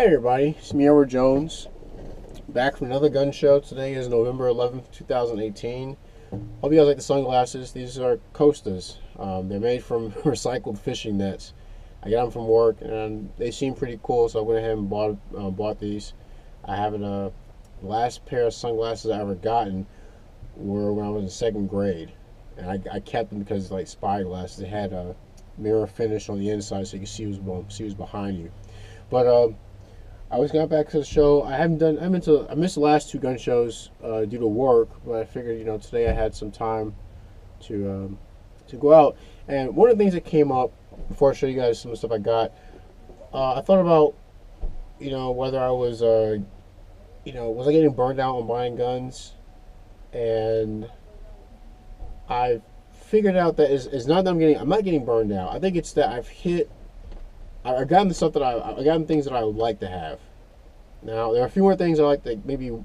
Hey everybody, it's me, Edward Jones, back from another gun show. Today is November 11th, 2018. Hope you guys like the sunglasses. These are Costas. They're made from recycled fishing nets. I got them from work and they seem pretty cool, so I went ahead and bought these. I have the last pair of sunglasses I ever gotten were when I was in second grade. And I kept them because, like, spy glasses, they had a mirror finish on the inside so you can see who's behind you. But I always got back to the show. I missed the last two gun shows due to work, but I figured, today I had some time to go out. And one of the things that came up before I show you guys some of the stuff I got, I thought about, whether I was, was I getting burned out on buying guns? And I figured out that it's not that I'm not getting burned out. I think it's that I've gotten the stuff that I've gotten things that I would like to have. Now there are a few more things I like to a few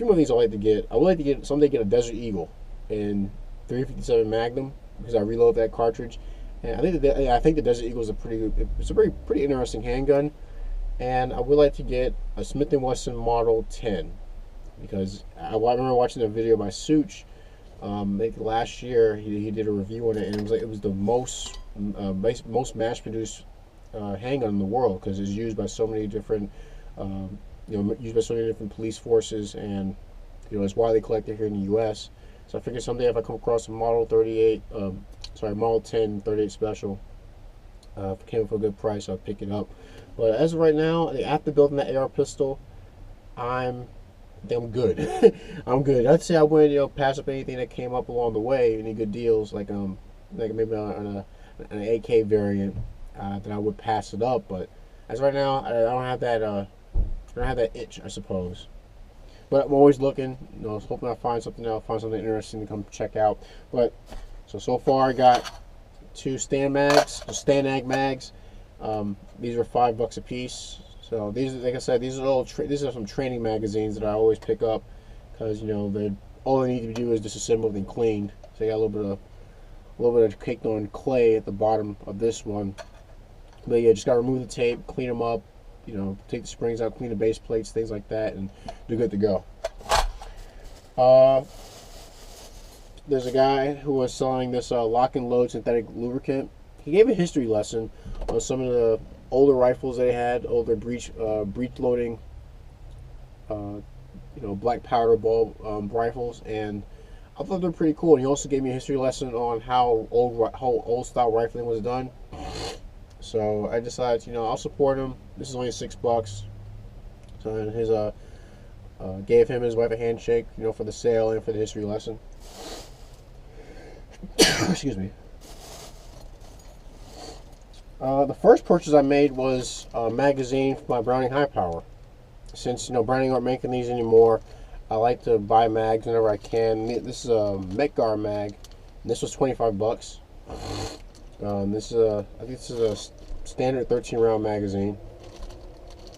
more things I like to get. I would like to someday get a Desert Eagle in 357 Magnum because I reload that cartridge, and I think the Desert Eagle is a pretty interesting handgun, and I would like to get a Smith & Wesson Model 10 because I remember watching a video by Such. Like last year, he did a review on it, and it was the most mass-produced handgun in the world because it's used by so many different police forces, and it's widely collected here in the U.S. So I figured someday if I come across a Model 10 38 Special, if it came for a good price, I'll pick it up. But as of right now, after building that AR pistol, I'm good. I'm good. I'd say I wouldn't pass up anything that came up along the way, any good deals like maybe on an AK variant. Then I would pass it up, but as of right now, I don't have that itch, I suppose. But I'm always looking, hoping I find something interesting to come check out. But so far I got two Stanag mags. These are $5 a piece. So these, like I said, these are some training magazines that I always pick up because all they need to do is disassembled and cleaned. So you got a little bit of caked on clay at the bottom of this one. But yeah, just gotta remove the tape, clean them up, take the springs out, clean the base plates, things like that, and you're good to go. There's a guy who was selling this lock and load synthetic lubricant. He gave a history lesson on some of the older rifles they had, older breech loading, black powder ball rifles, and I thought they were pretty cool. And he also gave me a history lesson on how old style rifling was done. So I decided, I'll support him. This is only $6. So his gave him and his wife a handshake, for the sale and for the history lesson. Excuse me. The first purchase I made was a magazine for my Browning High Power. Since Browning aren't making these anymore, I like to buy mags whenever I can. This is a Metgar mag. And this was $25. I think this is a standard 13-round magazine.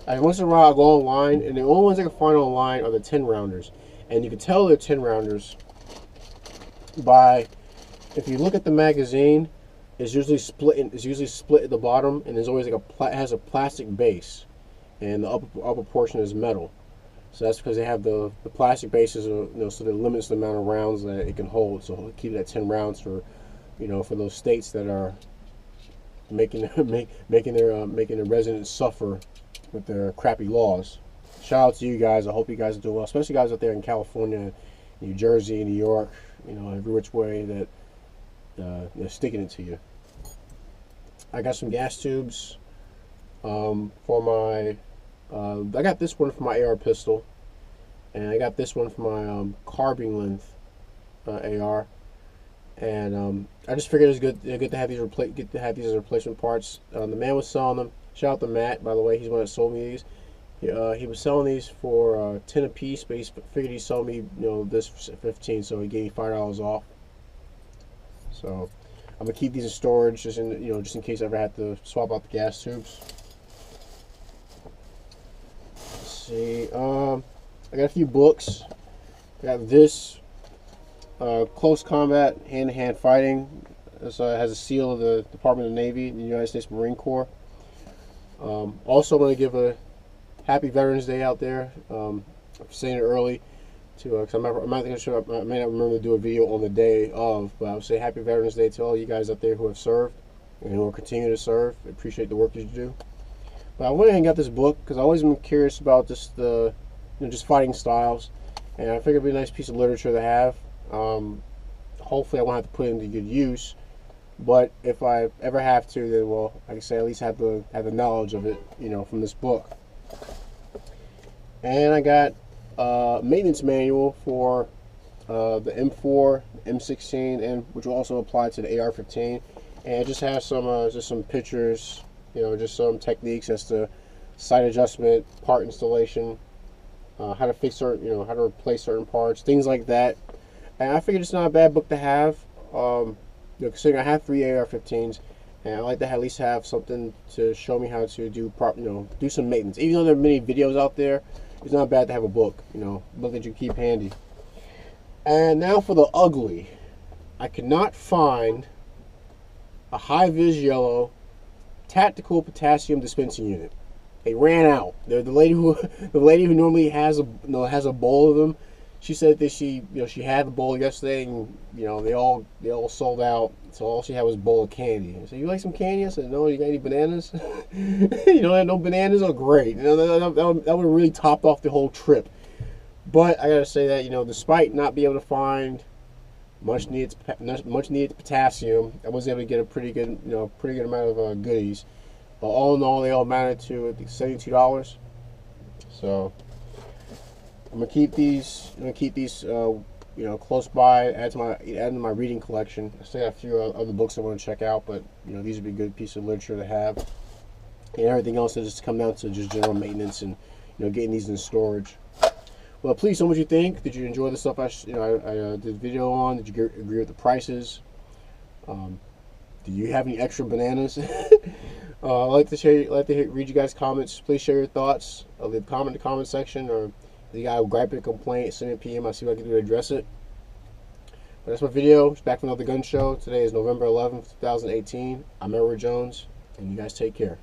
Once in a while, I'll go online, and the only ones I can find online are the 10-rounders. And you can tell they're 10-rounders by, if you look at the magazine, it's usually split at the bottom, and there's always it has a plastic base, and the upper portion is metal. So that's because they have the plastic bases, so that limits the amount of rounds that it can hold. So it'll keep it at 10 rounds for those states that are making their residents suffer with their crappy laws. Shout out to you guys. I hope you guys are doing well, especially guys out there in California, New Jersey, New York. Every which way that they're sticking it to you. I got some gas tubes for my. I got this one for my AR pistol, and I got this one for my carbine length AR. And I just figured it was good to have these as replacement parts. The man was selling them. Shout out to Matt, by the way. He's the one that sold me these. He was selling these for 10 a piece, but he figured he'd sell me this for 15, so he gave me $5 off. So I'm gonna keep these in storage just in case I ever have to swap out the gas tubes. Let's see. I got a few books. I got this. Close Combat, Hand-to-Hand Fighting. This has a seal of the Department of the Navy, the United States Marine Corps. Also, I'm going to give a happy Veterans Day out there. I'm saying it early because I'm not sure, I may not remember to do a video on the day of, but I would say happy Veterans Day to all you guys out there who have served and who will continue to serve. I appreciate the work that you do. But I went ahead and got this book because I've always been curious about just the, just fighting styles, and I figured it'd be a nice piece of literature to have. Hopefully, I won't have to put it into good use, but if I ever have to, then well, like I say, at least have the knowledge of it, from this book. And I got a maintenance manual for the M4, M16, and which will also apply to the AR-15. And it just has some pictures, just some techniques as to sight adjustment, part installation, how to fix certain, how to replace certain parts, things like that. And I figured it's not a bad book to have. Considering I have 3 AR-15s, and I like to at least have something to show me how to do do some maintenance. Even though there are many videos out there, it's not bad to have a book, book that you keep handy. And now for the ugly. I could not find a high-vis yellow tactical potassium dispensing unit. They ran out. The lady who normally has a bowl of them, she said that she had the bowl yesterday, and they all sold out. So all she had was a bowl of candy. I said, "You like some candy?" I said, "No." "You got any bananas?" You don't have no bananas? Oh, great. That would have really topped off the whole trip. But I gotta say that despite not being able to find much needed potassium, I was able to get a pretty good amount of goodies. But all in all, they all amounted to I think $72. So I'm gonna keep these. Close by. Add to my reading collection. I still got a few other books I want to check out, but these would be a good piece of literature to have. And everything else will just come down to just general maintenance and getting these in storage. Well, please tell me what you think. Did you enjoy the stuff I did the video on? Did you agree with the prices? Do you have any extra bananas? I'd like to read you guys' comments. Please share your thoughts. Leave a comment in the comment section, or if you got a gripe or complaint, send me a PM. I'll see what I can do to address it. But that's my video. It's back from another gun show. Today is November 11th, 2018. I'm Edward Jones, and you guys take care.